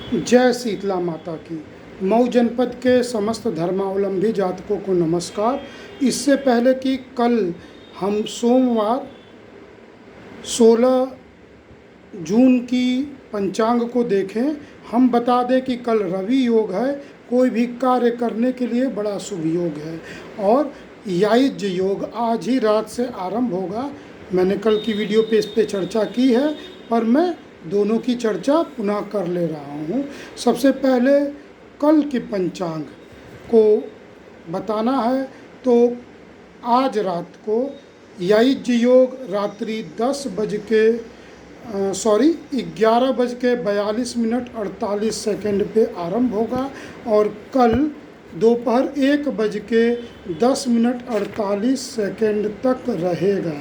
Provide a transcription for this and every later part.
जय शीतला माता की। मऊ जनपद के समस्त धर्मावलंबी जातकों को नमस्कार। इससे पहले कि कल हम सोमवार 16 जून की पंचांग को देखें, हम बता दें कि कल रवि योग है। कोई भी कार्य करने के लिए बड़ा शुभ योग है और यायुज्य योग आज ही रात से आरंभ होगा। मैंने कल की वीडियो पे इस पे चर्चा की है, पर मैं दोनों की चर्चा पुनः कर ले रहा हूँ। सबसे पहले कल की पंचांग को बताना है तो आज रात को यायुज्य योग रात्रि 11:42 पे आरंभ होगा और कल दोपहर 1:10 तक रहेगा।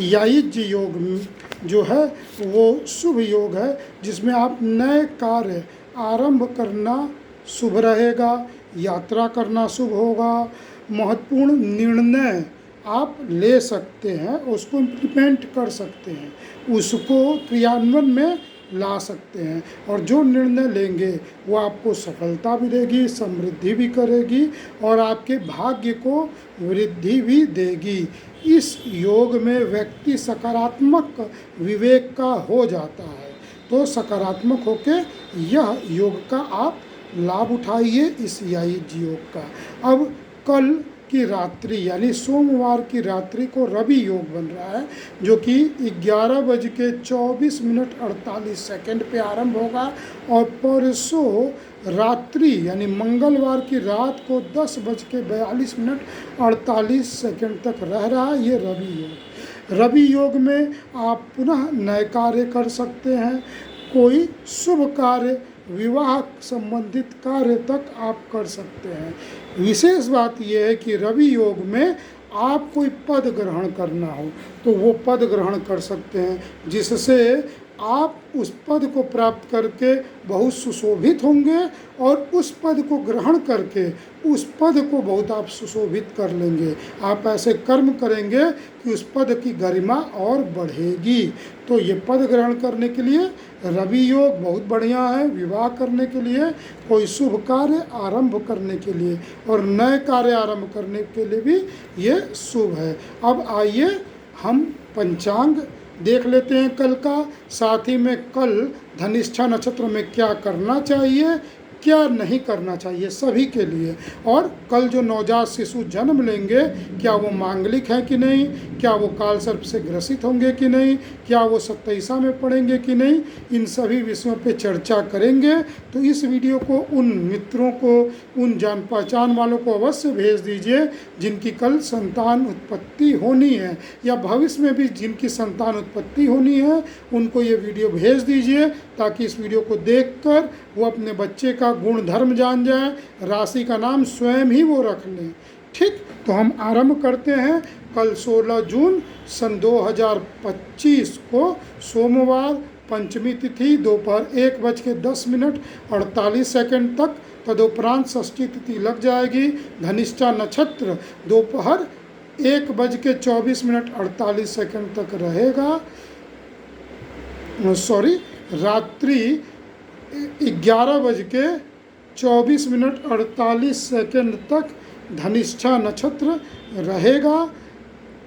यायुज्य योग जो है वो शुभ योग है, जिसमें आप नए कार्य आरंभ करना शुभ रहेगा, यात्रा करना शुभ होगा, महत्वपूर्ण निर्णय आप ले सकते हैं, उसको इम्प्लीमेंट कर सकते हैं, उसको क्रियान्वयन में ला सकते हैं और जो निर्णय लेंगे वो आपको सफलता भी देगी, समृद्धि भी करेगी और आपके भाग्य को वृद्धि भी देगी। इस योग में व्यक्ति सकारात्मक विवेक का हो जाता है, तो सकारात्मक होकर यह योग का आप लाभ उठाइए, इस यायुज्य योग का। अब कल की रात्रि यानी सोमवार की रात्रि को रवि योग बन रहा है, जो कि 11:24 पे आरंभ होगा और परसों रात्रि यानी मंगलवार की रात को 10:42 तक रह रहा है ये रवि योग। रवि योग में आप पुनः नए कार्य कर सकते हैं, कोई शुभ कार्य, विवाह संबंधित कार्य तक आप कर सकते हैं। विशेष बात यह है कि रवि योग में आप कोई पद ग्रहण करना हो तो वो पद ग्रहण कर सकते हैं, जिससे आप उस पद को प्राप्त करके बहुत सुशोभित होंगे और उस पद को ग्रहण करके उस पद को बहुत आप सुशोभित कर लेंगे। आप ऐसे कर्म करेंगे कि उस पद की गरिमा और बढ़ेगी। तो ये पद ग्रहण करने के लिए रवि योग बहुत बढ़िया है, विवाह करने के लिए, कोई शुभ कार्य आरंभ करने के लिए और नए कार्य आरंभ करने के लिए भी ये शुभ है। अब आइए हम पंचांग देख लेते हैं कल का, साथ ही में कल धनिष्ठा नक्षत्र में क्या करना चाहिए, क्या नहीं करना चाहिए सभी के लिए। और कल जो नवजात शिशु जन्म लेंगे, क्या वो मांगलिक है कि नहीं, क्या वो काल सर्प से ग्रसित होंगे कि नहीं, क्या वो 27 में पड़ेंगे कि नहीं, इन सभी विषयों पे चर्चा करेंगे। तो इस वीडियो को उन मित्रों को, उन जान पहचान वालों को अवश्य भेज दीजिए जिनकी कल संतान उत्पत्ति होनी है या भविष्य में भी जिनकी संतान उत्पत्ति होनी है, उनको ये वीडियो भेज दीजिए ताकि इस वीडियो को देखकर वो अपने बच्चे का गुण धर्म जान जाए, राशि का नाम स्वयं ही वो रख लें। ठीक, तो हम आरंभ करते हैं। कल 16 जून सन 2025 को सोमवार, पंचमी तिथि दोपहर 1:10 तक, तदुपरांत षष्ठी तिथि लग जाएगी। धनिष्ठा नक्षत्र दोपहर 1:24 तक रहेगा। रात्रि 11:24 तक धनिष्ठा नक्षत्र रहेगा।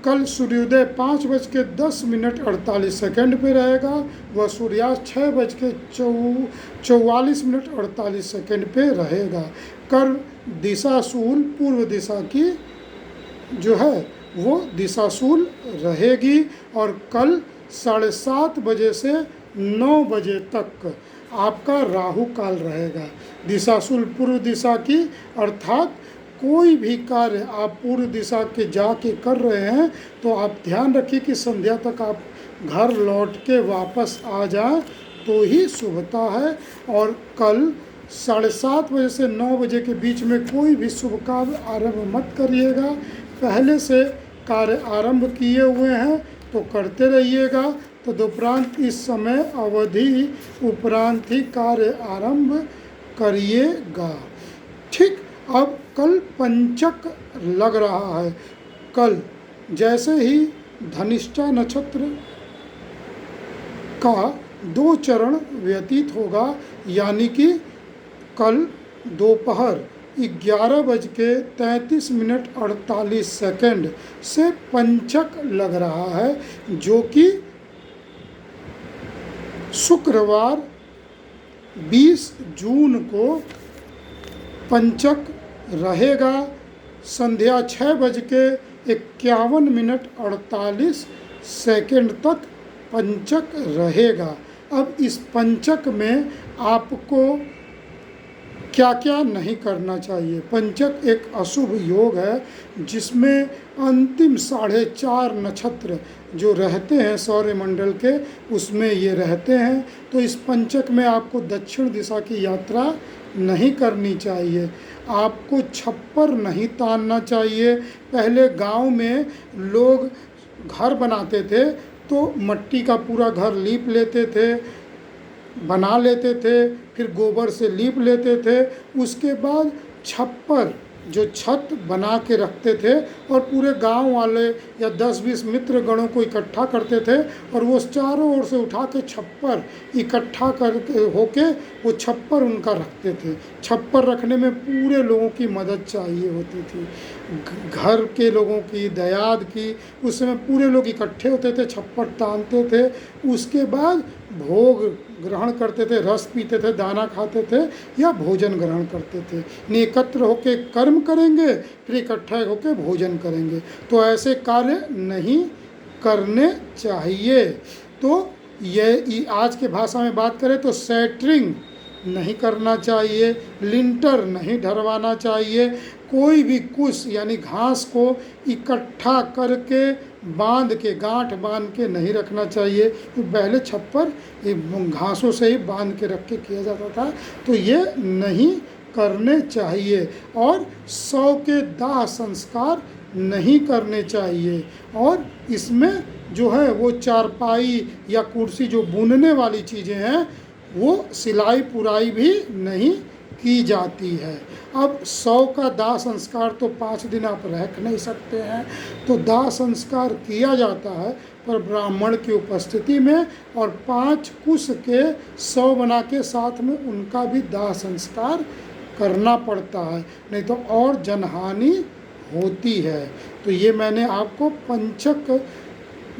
कल सूर्योदय 5:10 पे रहेगा, वह सूर्यास्त 6:44 पे रहेगा। कर दिशाशूल पूर्व दिशा की जो है वो दिशाशूल रहेगी और कल 7:30 बजे से 9 बजे तक आपका राहु काल रहेगा। दिशाशूल पूर्व दिशा की, अर्थात कोई भी कार्य आप पूर्व दिशा के जाके कर रहे हैं तो आप ध्यान रखिए कि संध्या तक आप घर लौट के वापस आ जाएं तो ही शुभता है। और कल 7:30 बजे से 9 बजे के बीच में कोई भी शुभ कार्य आरंभ मत करिएगा। पहले से कार्य आरंभ किए हुए हैं तो करते रहिएगा, तदुपरांत इस समय अवधि उपरांत ही कार्य आरंभ करिएगा। ठीक, अब कल पंचक लग रहा है। कल जैसे ही धनिष्ठा नक्षत्र का 2 चरण व्यतीत होगा, यानी कि कल दोपहर 11:33 से पंचक लग रहा है, जो कि शुक्रवार 20 जून को पंचक रहेगा। संध्या 6:51 तक पंचक रहेगा। अब इस पंचक में आपको क्या क्या नहीं करना चाहिए। पंचक एक अशुभ योग है जिसमें अंतिम 4.5 नक्षत्र जो रहते हैं सौरमंडल के, उसमें ये रहते हैं। तो इस पंचक में आपको दक्षिण दिशा की यात्रा नहीं करनी चाहिए। आपको छप्पर नहीं तानना चाहिए। पहले गांव में लोग घर बनाते थे तो मट्टी का पूरा घर लीप लेते थे, बना लेते थे, फिर गोबर से लीप लेते थे। उसके बाद छप्पर जो छत बना के रखते थे और पूरे गांव वाले या 10-20 मित्र गणों को इकट्ठा करते थे और वो चारों ओर से उठा के छप्पर इकट्ठा करके होके वो छप्पर उनका रखते थे। छप्पर रखने में पूरे लोगों की मदद चाहिए होती थी, घर के लोगों की, दयाद की। उस समय पूरे लोग इकट्ठे होते थे, छप्पर तानते थे। उसके बाद भोग ग्रहण करते थे, रस पीते थे, दाना खाते थे या भोजन ग्रहण करते थे। एकत्र होके कर्म करेंगे, फिर इकट्ठा होके भोजन करेंगे। तो ऐसे कार्य नहीं करने चाहिए। तो ये आज के भाषा में बात करें तो सेटरिंग नहीं करना चाहिए, लिंटर नहीं ढरवाना चाहिए, कोई भी कुश यानी घास को इकट्ठा करके बांध के, गांठ बांध के नहीं रखना चाहिए। तो पहले छप्पर घासों से ही बांध के रख के किया जाता था, तो ये नहीं करने चाहिए। और 100 के दाह संस्कार नहीं करने चाहिए। और इसमें जो है वो चारपाई या कुर्सी जो बुनने वाली चीज़ें हैं वो सिलाई पुराई भी नहीं की जाती है। अब 100 का दाह संस्कार तो 5 दिन आप रख नहीं सकते हैं, तो दाह संस्कार किया जाता है पर ब्राह्मण की उपस्थिति में, और 5 कुश के 100 बना के साथ में उनका भी दाह संस्कार करना पड़ता है, नहीं तो और जनहानि होती है। तो ये मैंने आपको पंचक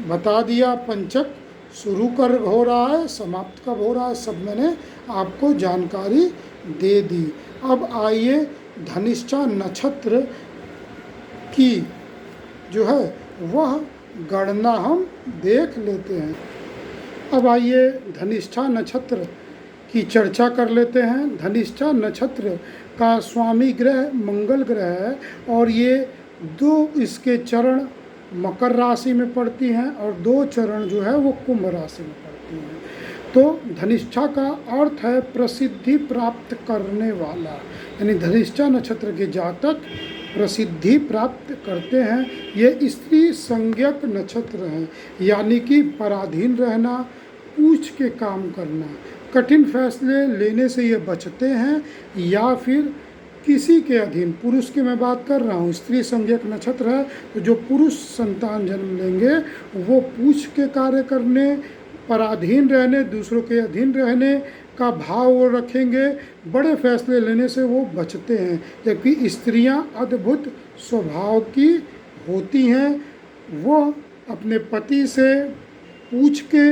बता दिया। पंचक शुरू कर हो रहा है, समाप्त कब हो रहा है, सब मैंने आपको जानकारी दे दी। अब आइए धनिष्ठा नक्षत्र की जो है वह गणना हम देख लेते हैं। अब आइए धनिष्ठा नक्षत्र की चर्चा कर लेते हैं। धनिष्ठा नक्षत्र का स्वामी ग्रह मंगल ग्रह है और ये 2 इसके चरण मकर राशि में पड़ती हैं और 2 चरण जो है वो कुंभ राशि में पड़ती हैं। तो धनिष्ठा का अर्थ है प्रसिद्धि प्राप्त करने वाला, यानी धनिष्ठा नक्षत्र के जातक प्रसिद्धि प्राप्त करते हैं। ये स्त्री संज्ञक नक्षत्र है, यानी कि पराधीन रहना, पूछ के काम करना, कठिन फैसले लेने से ये बचते हैं या फिर किसी के अधीन। पुरुष की मैं बात कर रहा हूँ, स्त्री संज्ञक नक्षत्र है, तो जो पुरुष संतान जन्म लेंगे वो पूछ के कार्य करने, पराधीन रहने, दूसरों के अधीन रहने का भाव वो रखेंगे, बड़े फैसले लेने से वो बचते हैं। जबकि स्त्रियां अद्भुत स्वभाव की होती हैं, वो अपने पति से पूछ के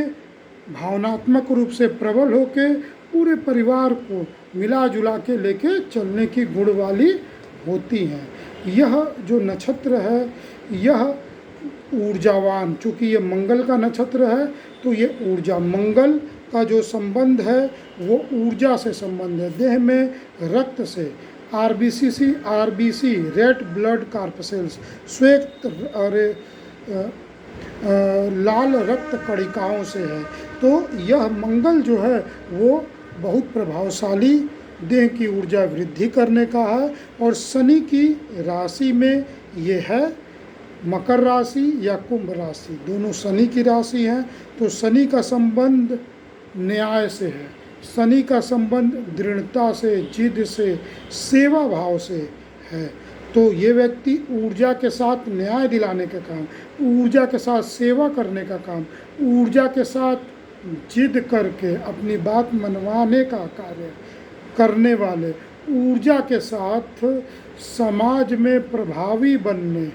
भावनात्मक रूप से प्रबल होके पूरे परिवार को मिला जुला के लेके चलने की गुण वाली होती हैं। यह जो नक्षत्र है यह ऊर्जावान, चूँकि ये मंगल का नक्षत्र है तो ये ऊर्जा, मंगल का जो संबंध है वो ऊर्जा से संबंध है, देह में रक्त से, आरबीसी रेड ब्लड कार्पसेल्स, श्वेत लाल रक्त कणिकाओं से है। तो यह मंगल जो है वो बहुत प्रभावशाली देह की ऊर्जा वृद्धि करने का है। और शनि की राशि में ये है मकर राशि या कुंभ राशि, दोनों शनि की राशि हैं। तो शनि का संबंध न्याय से है, शनि का संबंध दृढ़ता से, जिद से, सेवा भाव से है। तो ये व्यक्ति ऊर्जा के साथ न्याय दिलाने का काम, ऊर्जा के साथ सेवा करने का काम, ऊर्जा के साथ जिद करके अपनी बात मनवाने का कार्य करने वाले, ऊर्जा के साथ समाज में प्रभावी बनने,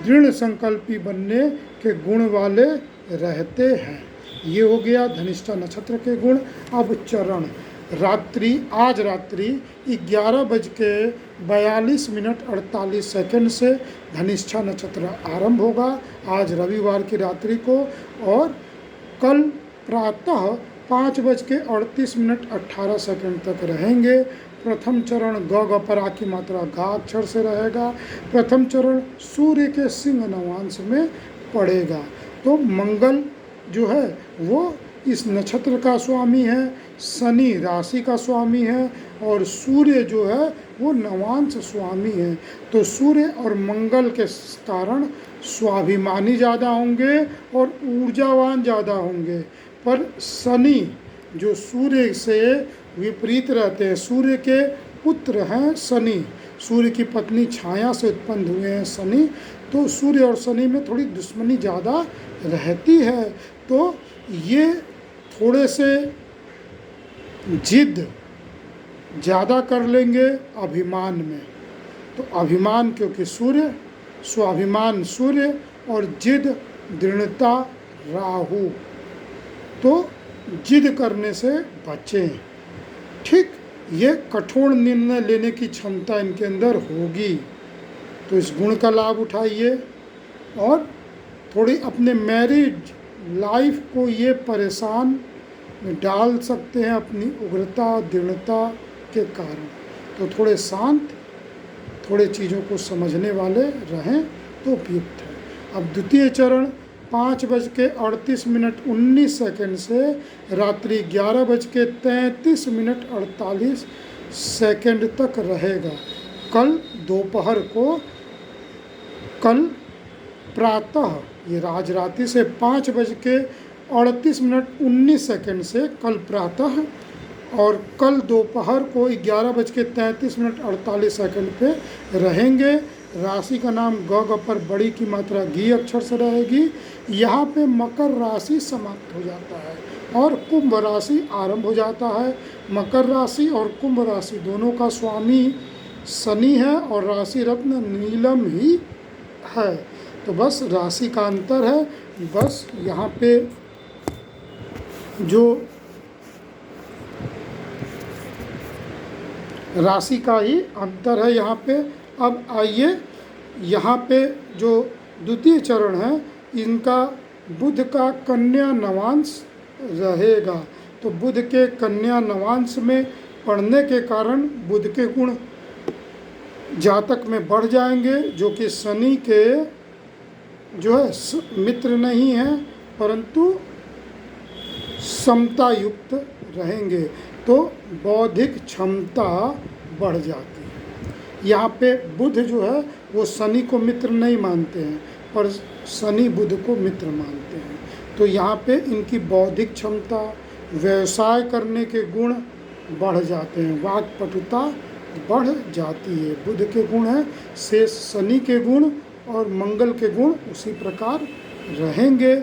दृढ़ संकल्पी बनने के गुण वाले रहते हैं। ये हो गया धनिष्ठा नक्षत्र के गुण। अब चरण आज रात्रि 11:42:48 से धनिष्ठा नक्षत्र आरंभ होगा, आज रविवार की रात्रि को, और कल प्रातः 5:38:18 तक रहेंगे। प्रथम चरण ग ग पर आ की मात्रा गा अक्षर से रहेगा। प्रथम चरण सूर्य के सिंह नवांश में पड़ेगा। तो मंगल जो है वो इस नक्षत्र का स्वामी है, शनि राशि का स्वामी है, और सूर्य जो है वो नवांश स्वामी है। तो सूर्य और मंगल के कारण स्वाभिमानी ज़्यादा होंगे और ऊर्जावान ज़्यादा होंगे। पर शनि जो सूर्य से विपरीत रहते हैं, सूर्य के पुत्र हैं शनि, सूर्य की पत्नी छाया से उत्पन्न हुए हैं शनि, तो सूर्य और शनि में थोड़ी दुश्मनी ज़्यादा रहती है। तो ये थोड़े से जिद ज़्यादा कर लेंगे अभिमान में। तो अभिमान क्योंकि सूर्य, स्वाभिमान सूर्य, और जिद दृढ़ता राहु, तो जिद करने से बचें। ठीक, ये कठोर निर्णय लेने की क्षमता इनके अंदर होगी। तो इस गुण का लाभ उठाइए और थोड़ी अपने मैरिड लाइफ को ये परेशान डाल सकते हैं अपनी उग्रता दृढ़ता के कारण। तो थोड़े शांत, थोड़े चीज़ों को समझने वाले रहें तो उपयुक्त है। अब द्वितीय चरण 5:38:19 से रात्रि 11:33:48 तक रहेगा। कल प्रातः ये राजरात्रि से 5:38:19 से कल प्रातः, और कल दोपहर को 11:33:48 पे रहेंगे। राशि का नाम ग ग पर बड़ी की मात्रा घी अक्षर से रहेगी। यहाँ पे मकर राशि समाप्त हो जाता है और कुंभ राशि आरंभ हो जाता है। मकर राशि और कुंभ राशि दोनों का स्वामी शनि है और राशि रत्न नीलम ही है। तो बस राशि का अंतर है, बस यहाँ पे जो राशि का ही अंतर है यहाँ पे। अब आइए यहाँ पे जो द्वितीय चरण है इनका बुध का कन्या नवांश रहेगा। तो बुध के कन्या नवांश में पढ़ने के कारण बुध के गुण जातक में बढ़ जाएंगे, जो कि शनि के जो है मित्र नहीं है परंतु समता युक्त रहेंगे। तो बौद्धिक क्षमता बढ़ जाती है। यहाँ पे बुध जो है वो शनि को मित्र नहीं मानते हैं पर शनि बुध को मित्र मानते हैं। तो यहाँ पे इनकी बौद्धिक क्षमता, व्यवसाय करने के गुण बढ़ जाते हैं, वाक्पटुता बढ़ जाती है। बुध के गुण हैं, शेष शनि के गुण और मंगल के गुण उसी प्रकार रहेंगे।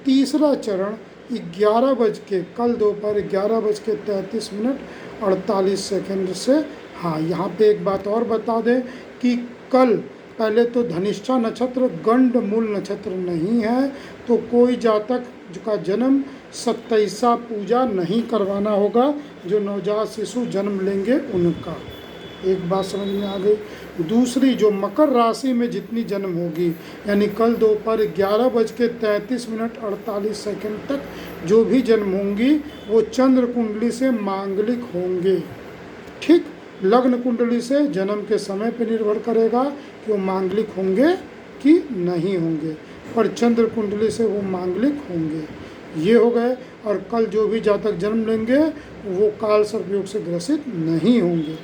तीसरा चरण 11 बज के कल दोपहर 11:33:48 से। हाँ, यहाँ पे एक बात और बता दें कि कल पहले तो धनिष्ठा नक्षत्र गंड मूल नक्षत्र नहीं है, तो कोई जातक का जन्म 27 पूजा नहीं करवाना होगा। जो नवजात शिशु जन्म लेंगे उनका, एक बात समझ में आ गई। दूसरी, जो मकर राशि में जितनी जन्म होगी यानी कल दोपहर 11:33:48 तक जो भी जन्म होंगी वो चंद्र कुंडली से मांगलिक होंगे। ठीक, लग्न कुंडली से जन्म के समय पर निर्भर करेगा कि वो मांगलिक होंगे कि नहीं होंगे, पर चंद्र कुंडली से वो मांगलिक होंगे। ये हो गए। और कल जो भी जातक जन्म लेंगे वो काल सर्पयोग से ग्रसित नहीं होंगे।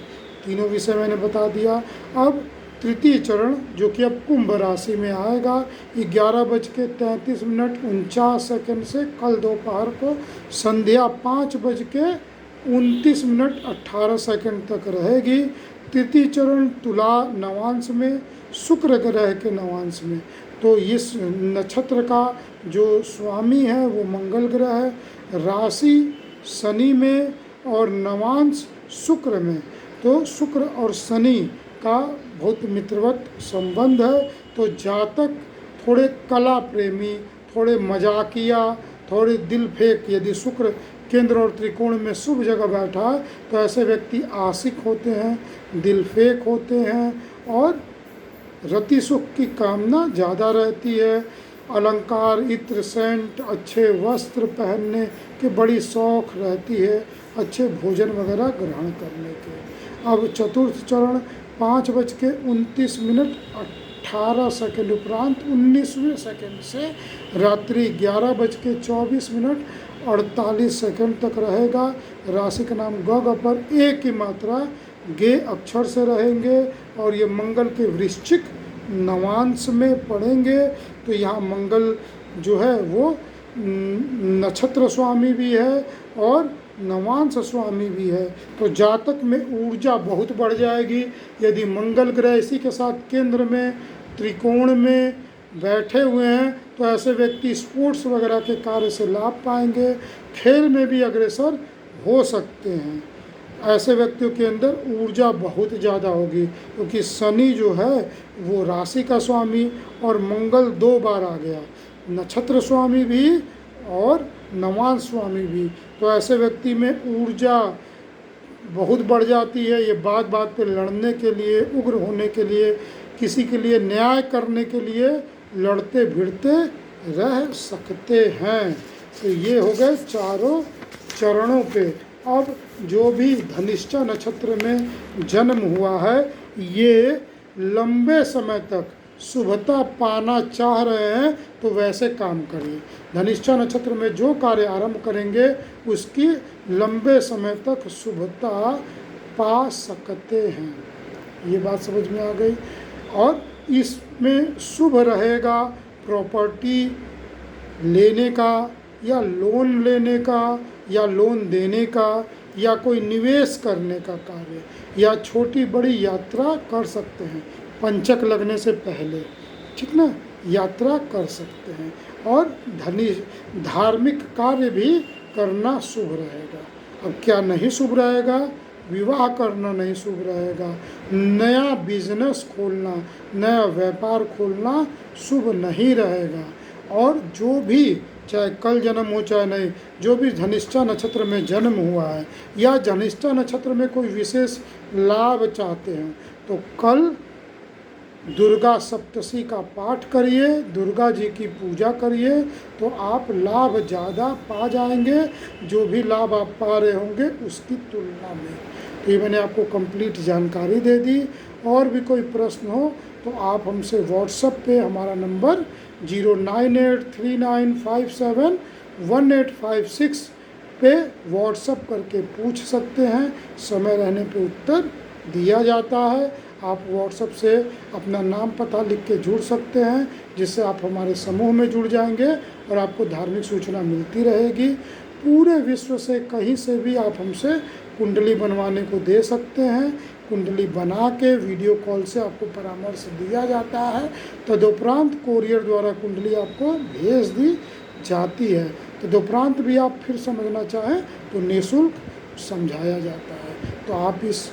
तीनों विषय मैंने बता दिया। अब तृतीय चरण जो कि अब कुंभ राशि में आएगा 11:33:49 से कल दोपहर को संध्या 5:29:18 तक रहेगी। तृतीय चरण तुला नवांश में, शुक्र ग्रह के नवांश में। तो इस नक्षत्र का जो स्वामी है वो मंगल ग्रह है, राशि शनि में और नवांश शुक्र में। तो शुक्र और शनि का बहुत मित्रवत संबंध है। तो जातक थोड़े कला प्रेमी, थोड़े मजाकिया, थोड़े दिल फेंक, यदि शुक्र केंद्र और त्रिकोण में शुभ जगह बैठा है तो ऐसे व्यक्ति आशिक होते हैं, दिल फेंक होते हैं और रति सुख की कामना ज़्यादा रहती है। अलंकार, इत्र, सेंट, अच्छे वस्त्र पहनने की बड़ी शौक़ रहती है, अच्छे भोजन वगैरह ग्रहण करने के। अब चतुर्थ चरण 5:29 उपरांत 19वें सेकंड से रात्रि 11:24 तक रहेगा। राशि का नाम गग पर ए की मात्रा गे अक्षर से रहेंगे और ये मंगल के वृश्चिक नवांश में पड़ेंगे। तो यहाँ मंगल जो है वो नक्षत्र स्वामी भी है और नवांश स्वामी भी है। तो जातक में ऊर्जा बहुत बढ़ जाएगी। यदि मंगल ग्रह इसी के साथ केंद्र में त्रिकोण में बैठे हुए हैं तो ऐसे व्यक्ति स्पोर्ट्स वगैरह के कार्य से लाभ पाएंगे, खेल में भी अग्रसर हो सकते हैं। ऐसे व्यक्तियों के अंदर ऊर्जा बहुत ज़्यादा होगी क्योंकि शनि जो है वो राशि का स्वामी और मंगल 2 बार आ गया, नक्षत्र स्वामी भी और नवांश स्वामी भी। तो ऐसे व्यक्ति में ऊर्जा बहुत बढ़ जाती है। ये बात बात पे लड़ने के लिए, उग्र होने के लिए, किसी के लिए न्याय करने के लिए लड़ते भिड़ते रह सकते हैं। तो ये हो गए चारों चरणों पे। अब जो भी धनिष्ठा नक्षत्र में जन्म हुआ है ये लंबे समय तक शुभता पाना चाह रहे हैं तो वैसे काम करिए। धनिष्ठा नक्षत्र में जो कार्य आरंभ करेंगे उसकी लंबे समय तक शुभता पा सकते हैं। ये बात समझ में आ गई। और इसमें शुभ रहेगा प्रॉपर्टी लेने का या लोन लेने का या लोन देने का या कोई निवेश करने का कार्य या छोटी बड़ी यात्रा कर सकते हैं पंचक लगने से पहले, ठीक ना, यात्रा कर सकते हैं। और धार्मिक कार्य भी करना शुभ रहेगा। अब क्या नहीं शुभ रहेगा? विवाह करना नहीं शुभ रहेगा, नया बिजनेस खोलना, नया व्यापार खोलना शुभ नहीं रहेगा। और जो भी चाहे कल जन्म हो चाहे नहीं, जो भी धनिष्ठा नक्षत्र में जन्म हुआ है या धनिष्ठा नक्षत्र में कोई विशेष लाभ चाहते हैं तो कल दुर्गा सप्तशी का पाठ करिए, दुर्गा जी की पूजा करिए तो आप लाभ ज़्यादा पा जाएंगे, जो भी लाभ आप पा रहे होंगे उसकी तुलना में। तो ये मैंने आपको कंप्लीट जानकारी दे दी। और भी कोई प्रश्न हो तो आप हमसे व्हाट्सएप पे हमारा नंबर 09839571856 पे व्हाट्सएप करके पूछ सकते हैं। समय रहने पे उत्तर दिया जाता है। आप व्हाट्सएप से अपना नाम पता लिख के जुड़ सकते हैं, जिससे आप हमारे समूह में जुड़ जाएंगे और आपको धार्मिक सूचना मिलती रहेगी। पूरे विश्व से कहीं से भी आप हमसे कुंडली बनवाने को दे सकते हैं। कुंडली बना के वीडियो कॉल से आपको परामर्श दिया जाता है। तदुपरांत कोरियर द्वारा कुंडली आपको भेज दी जाती है। तदुपरांत भी आप फिर समझना चाहें तो निःशुल्क समझाया जाता है। तो आप इस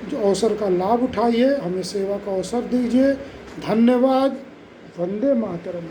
जो अवसर का लाभ उठाइए, हमें सेवा का अवसर दीजिए। धन्यवाद। वंदे मातरम।